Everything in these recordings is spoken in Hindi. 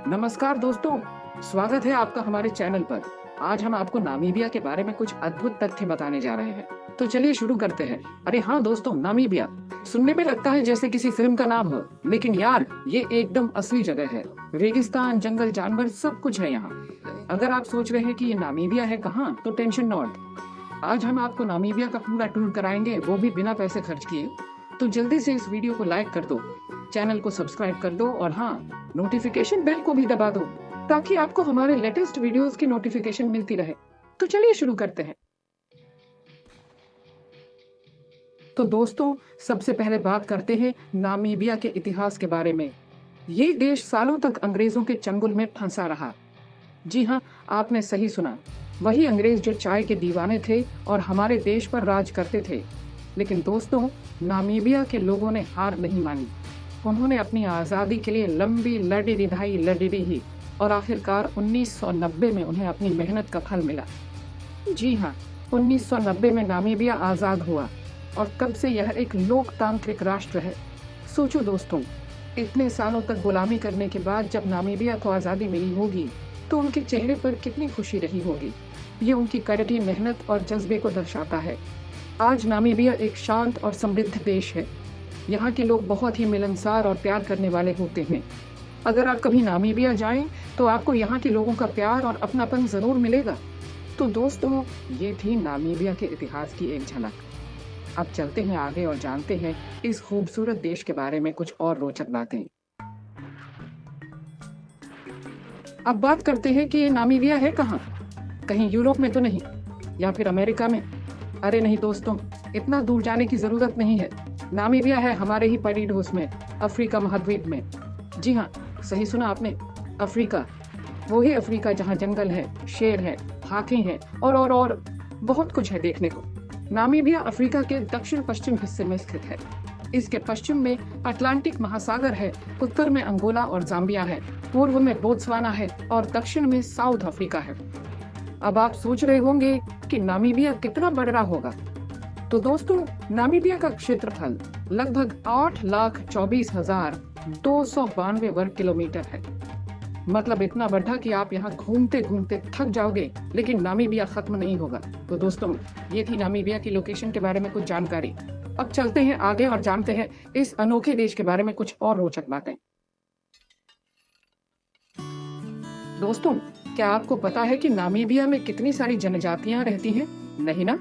नमस्कार दोस्तों, स्वागत है आपका हमारे चैनल पर। आज हम आपको नामीबिया के बारे में कुछ अद्भुत तथ्य बताने जा रहे हैं। तो चलिए शुरू करते हैं। अरे हाँ दोस्तों, नामीबिया सुनने में लगता है जैसे किसी फिल्म का नाम हो, लेकिन यार ये एकदम असली जगह है। रेगिस्तान, जंगल, जानवर सब कुछ है यहाँ। अगर आप सोच रहे हैं कि ये नामीबिया है कहाँ, तो टेंशन नॉट। आज हम आपको नामीबिया का पूरा टूर कराएंगे, वो भी बिना पैसे खर्च किए। तो जल्दी से इस वीडियो को लाइक कर दो, चैनल को सब्सक्राइब कर दो और हाँ, नोटिफिकेशन बेल को भी दबा दो ताकि आपको हमारे लेटेस्ट वीडियोस की नोटिफिकेशन मिलती रहे। तो चलिए शुरू करते हैं। तो दोस्तों, सबसे पहले बात करते हैं नामीबिया के इतिहास के बारे में। ये देश सालों तक अंग्रेजों के चंगुल में फंसा रहा। जी हाँ, आपने सही सुना। वही अंग्रेज जो चाय के दीवाने थे और हमारे देश पर राज करते थे। लेकिन दोस्तों, नामीबिया के लोगों ने हार नहीं मानी। उन्होंने अपनी आज़ादी के लिए लंबी लड़ी रही और आखिरकार 1990 में उन्हें अपनी मेहनत का फल मिला। जी हाँ, 1990 में नामीबिया आज़ाद हुआ और तब से यह एक लोकतांत्रिक राष्ट्र है। सोचो दोस्तों, इतने सालों तक गुलामी करने के बाद जब नामीबिया को आज़ादी मिली होगी तो उनके चेहरे पर कितनी खुशी रही होगी। ये उनकी कड़वी मेहनत और जज्बे को दर्शाता है। आज नामीबिया एक शांत और समृद्ध देश है। यहाँ के लोग बहुत ही मिलनसार और प्यार करने वाले होते हैं। अगर आप कभी नामीबिया जाएं तो आपको यहाँ के लोगों का प्यार और अपनापन ज़रूर मिलेगा। तो दोस्तों, ये थी नामीबिया के इतिहास की एक झलक। अब चलते हैं आगे और जानते हैं इस खूबसूरत देश के बारे में कुछ और रोचक बातें। अब बात करते हैं कि ये नामीबिया है कहाँ। कहीं यूरोप में तो नहीं, या फिर अमेरिका में? अरे नहीं दोस्तों, इतना दूर जाने की ज़रूरत नहीं है। नामीबिया है हमारे ही पड़ोस में, अफ्रीका महाद्वीप में। जी हाँ, सही सुना आपने, अफ्रीका। वही अफ्रीका जहाँ जंगल है, शेर है, हाथी हैं और बहुत कुछ है देखने को। नामीबिया अफ्रीका के दक्षिण पश्चिम हिस्से में स्थित है। इसके पश्चिम में अटलांटिक महासागर है, उत्तर में अंगोला और जाम्बिया है, पूर्व में बोत्सवाना है और दक्षिण में साउथ अफ्रीका है। अब आप सोच रहे होंगे कि नामीबिया कितना बड़ रहा होगा। तो दोस्तों, नामीबिया का क्षेत्रफल लगभग 8,24,292 वर्ग किलोमीटर है। मतलब इतना बड़ा कि आप यहाँ घूमते घूमते थक जाओगे, लेकिन नामीबिया खत्म नहीं होगा। तो दोस्तों, ये थी नामीबिया की लोकेशन के बारे में कुछ जानकारी। अब चलते हैं आगे और जानते हैं इस अनोखे देश के बारे में कुछ और रोचक बातें। दोस्तों, क्या आपको पता है कि नामीबिया में कितनी सारी जनजातियां रहती हैं? नहीं ना?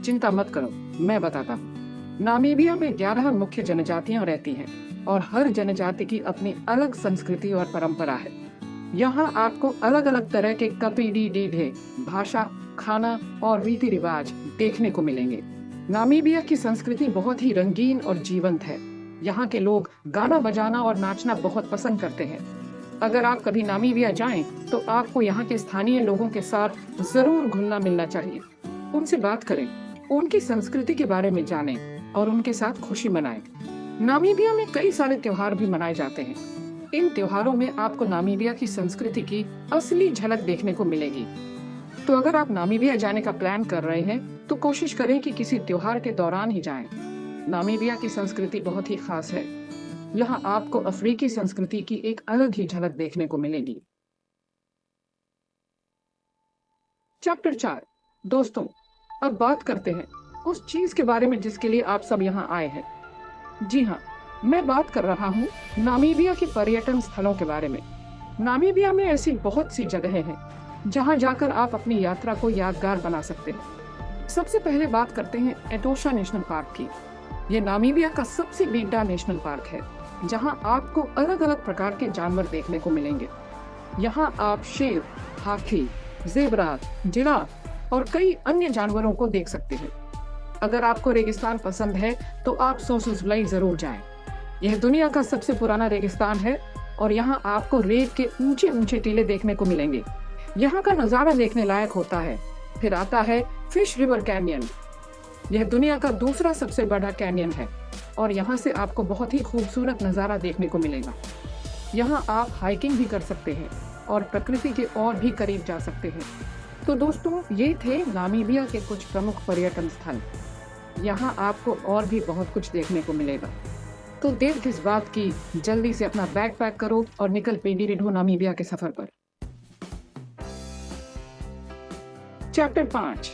चिंता मत करो, मैं बताता हूँ। नामीबिया में 11 मुख्य जनजातियां रहती हैं और हर जनजाति की अपनी अलग संस्कृति और परंपरा है। यहाँ आपको अलग अलग तरह के कपड़े, भाषा, खाना और रीति रिवाज देखने को मिलेंगे। नामीबिया की संस्कृति बहुत ही रंगीन और जीवंत है। यहाँ के लोग गाना बजाना और नाचना बहुत पसंद करते हैं। अगर आप कभी नामीबिया जाएं, तो आपको यहाँ के स्थानीय लोगों के साथ जरूर घुलना मिलना चाहिए। उनसे बात करें, उनकी संस्कृति के बारे में जानें और उनके साथ खुशी मनाएं। नामीबिया में कई सारे त्योहार भी मनाए जाते हैं। इन त्योहारों में आपको नामीबिया की संस्कृति की असली झलक देखने को मिलेगी। तो अगर आप नामीबिया जाने का प्लान कर रहे हैं, तो कोशिश करें कि किसी त्योहार के दौरान ही जाएं। नामीबिया की संस्कृति बहुत ही खास है। यहाँ आपको अफ्रीकी संस्कृति की एक अलग ही झलक देखने को मिलेगी। चैप्टर 4। दोस्तों, अब बात करते हैं उस चीज के बारे में जिसके लिए आप सब यहाँ आए हैं। जी हाँ, मैं बात कर रहा हूँ नामीबिया के पर्यटन स्थलों के बारे में। नामीबिया में ऐसी बहुत सी जगहें हैं जहाँ जाकर आप अपनी यात्रा को यादगार बना सकते हैं। सबसे पहले बात करते हैं एटोशा नेशनल पार्क की। ये नामीबिया का सबसे बड़ा नेशनल पार्क है, जहाँ आपको अलग अलग प्रकार के जानवर देखने को मिलेंगे। यहाँ आप शेर, हाथी, ज़ेब्रा, जिराफ और कई अन्य जानवरों को देख सकते हैं। अगर आपको रेगिस्तान पसंद है तो आप सोसुज़ुलाई जरूर जाएं। यह दुनिया का सबसे पुराना रेगिस्तान है और यहाँ आपको रेत के ऊंचे ऊंचे टीले देखने को मिलेंगे। यहाँ का नज़ारा देखने लायक होता है। फिर आता है फिश रिवर कैनियन। यह दुनिया का दूसरा सबसे बड़ा कैनियन है और यहाँ से आपको बहुत ही खूबसूरत नज़ारा देखने को मिलेगा। यहाँ आप हाइकिंग भी कर सकते हैं और प्रकृति के और भी करीब जा सकते हैं। तो दोस्तों, ये थे नामीबिया के कुछ प्रमुख पर्यटन स्थल। यहाँ आपको और भी बहुत कुछ देखने को मिलेगा। तो देर किस बात की, जल्दी से अपना बैग पैक करो और निकल पेंडिरिडो नामीबिया के सफर पर। चैप्टर 5।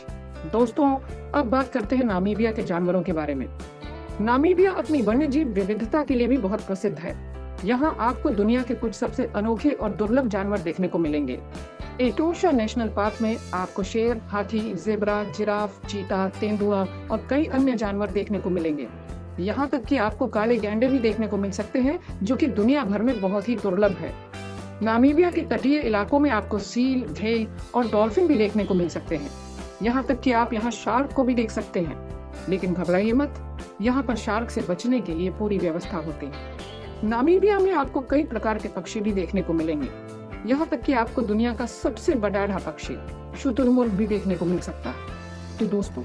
दोस्तों, अब बात करते हैं नामीबिया के जानवरों के बारे में। नामीबिया अपनी वन्यजीव विविधता के लिए भी बहुत प्रसिद्ध है। यहाँ आपको दुनिया के कुछ सबसे अनोखे और दुर्लभ जानवर देखने को मिलेंगे। एटोशा नेशनल पार्क में आपको शेर, हाथी, जेब्रा, जिराफ, चीता, तेंदुआ और कई अन्य जानवर देखने को मिलेंगे। यहाँ तक कि आपको काले गैंडे भी देखने को मिल सकते हैं, जो कि दुनिया भर में बहुत ही दुर्लभ है। नामीबिया के तटीय इलाकों में आपको सील, व्हेल और डॉल्फिन भी देखने को मिल सकते हैं। यहाँ तक कि आप यहाँ शार्क को भी देख सकते हैं। लेकिन घबराइए मत, यहाँ पर शार्क से बचने के लिए पूरी व्यवस्था होती है। नामीबिया में आपको कई प्रकार के पक्षी भी देखने को मिलेंगे। यहाँ तक कि आपको दुनिया का सबसे बड़ा पक्षी शुतुरमुर्ग भी देखने को मिल सकता है। तो दोस्तों,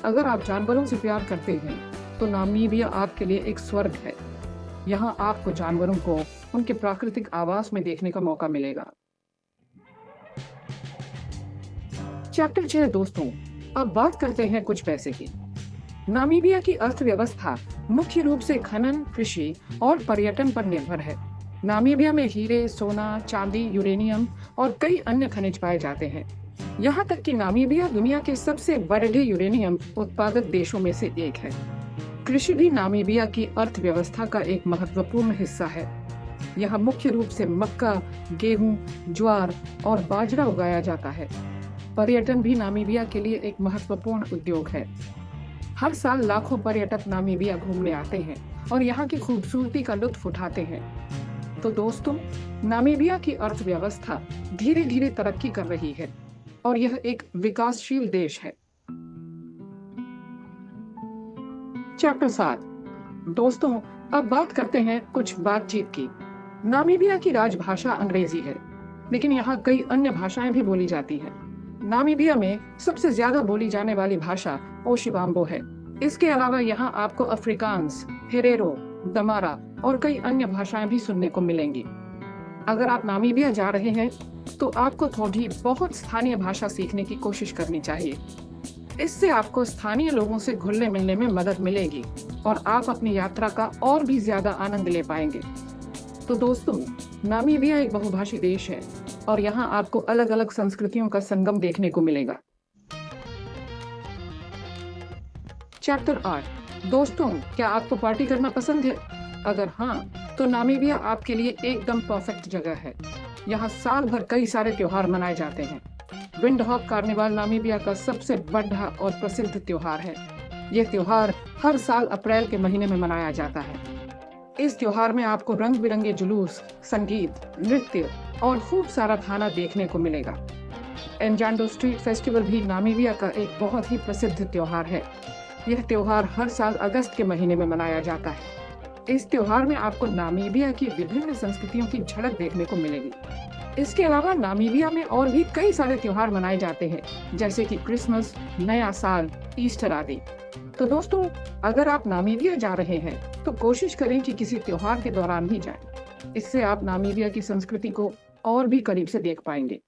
अगर आप जानवरों से प्यार करते हैं तो नामीबिया आपके लिए एक स्वर्ग है। यहाँ आपको जानवरों को उनके प्राकृतिक आवास में देखने का मौका मिलेगा। चैप्टर 6। दोस्तों, अब बात करते हैं कुछ पैसे की। नामीबिया की अर्थव्यवस्था मुख्य रूप से खनन, कृषि और पर्यटन पर निर्भर है। नामीबिया में हीरे, सोना, चांदी, यूरेनियम और कई अन्य खनिज पाए जाते हैं। यहाँ तक कि नामीबिया दुनिया के सबसे बड़े यूरेनियम उत्पादक देशों में से एक है। कृषि भी नामीबिया की अर्थव्यवस्था का एक महत्वपूर्ण हिस्सा है। यहाँ मुख्य रूप से मक्का, गेहूं, ज्वार और बाजरा उगाया जाता है। पर्यटन भी नामीबिया के लिए एक महत्वपूर्ण उद्योग है। हर साल लाखों पर्यटक नामीबिया घूमने आते हैं और यहाँ की खूबसूरती का लुत्फ उठाते हैं। तो दोस्तों, नामीबिया की अर्थव्यवस्था धीरे धीरे तरक्की कर रही है और यह एक विकासशील देश है। चैप्टर 7। दोस्तों, अब बात करते हैं कुछ बातचीत की। नामीबिया की राजभाषा अंग्रेजी है, लेकिन यहाँ कई अन्य भाषाएं भी बोली जाती हैं। नामीबिया में सबसे ज्यादा बोली जाने वाली भाषा ओशिवाम्बो है। इसके अलावा यहाँ आपको अफ्रीकांस, हेरेरो, दमारा और कई अन्य भाषाएं भी सुनने को मिलेंगी। अगर आप नामीबिया जा रहे हैं तो आपको थोड़ी बहुत स्थानीय भाषा सीखने की कोशिश करनी चाहिए। इससे आपको स्थानीय लोगों से घुलने मिलने में मदद मिलेगी और आप अपनी यात्रा का और भी ज्यादा आनंद ले पाएंगे। तो दोस्तों, नामीबिया एक बहुभाषी देश है और यहाँ आपको अलग अलग संस्कृतियों का संगम देखने को मिलेगा। चैप्टर 8। दोस्तों, क्या आपको पार्टी करना पसंद है? अगर हाँ, तो नामीबिया आपके लिए एकदम परफेक्ट जगह है। यहाँ साल भर कई सारे त्योहार मनाए जाते हैं। विंडहॉक कार्निवाल नामीबिया का सबसे बड़ा और प्रसिद्ध त्योहार है। यह त्योहार हर साल अप्रैल के महीने में मनाया जाता है। इस त्योहार में आपको रंग बिरंगे जुलूस, संगीत, नृत्य और खूब सारा खाना देखने को मिलेगा। एनजांडो स्ट्रीट फेस्टिवल भी नामीबिया का एक बहुत ही प्रसिद्ध त्योहार है। यह त्योहार हर साल अगस्त के महीने में मनाया जाता है। इस त्योहार में आपको नामीबिया की विभिन्न संस्कृतियों की झलक देखने को मिलेगी। इसके अलावा नामीबिया में और भी कई सारे त्योहार मनाए जाते हैं, जैसे कि क्रिसमस, नया साल, ईस्टर आदि। तो दोस्तों, अगर आप नामीबिया जा रहे हैं तो कोशिश करें कि किसी त्योहार के दौरान ही जाएं। इससे आप नामीबिया की संस्कृति को और भी करीब से देख पाएंगे।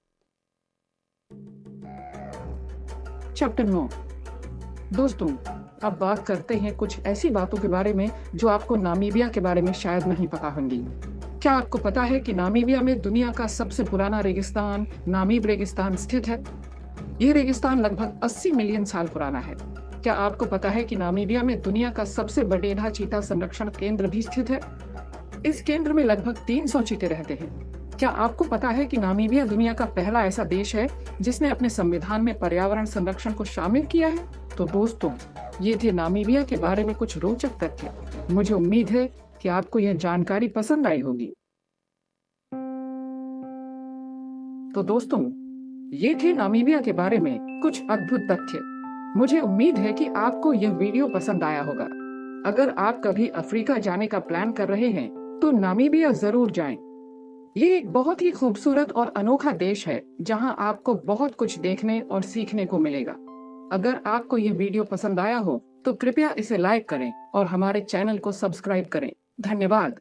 चैप्टर 9। दोस्तों, अब बात करते हैं कुछ ऐसी बातों के बारे में जो आपको नामीबिया के बारे में शायद नहीं पता होंगी। क्या आपको पता है कि नामीबिया में दुनिया का सबसे पुराना रेगिस्तान नामीब रेगिस्तान स्थित है? यह रेगिस्तान लगभग 80 मिलियन साल पुराना है। क्या आपको पता है कि नामीबिया में दुनिया का सबसे बड़ेढ़ा चीता संरक्षण केंद्र भी स्थित है? इस केंद्र में लगभग 300 चीते रहते हैं। क्या आपको पता है कि नामीबिया दुनिया का पहला ऐसा देश है जिसने अपने संविधान में पर्यावरण संरक्षण को शामिल किया है? तो दोस्तों, ये थे नामीबिया के बारे में कुछ रोचक तथ्य। मुझे उम्मीद है कि आपको यह जानकारी पसंद आई होगी। तो दोस्तों, ये थे नामीबिया के बारे में कुछ अद्भुत तथ्य। मुझे उम्मीद है कि आपको यह वीडियो पसंद आया होगा। अगर आप कभी अफ्रीका जाने का प्लान कर रहे हैं तो नामीबिया जरूर जाएं। ये एक बहुत ही खूबसूरत और अनोखा देश है जहां आपको बहुत कुछ देखने और सीखने को मिलेगा। अगर आपको यह वीडियो पसंद आया हो तो कृपया इसे लाइक करें और हमारे चैनल को सब्सक्राइब करें। धन्यवाद।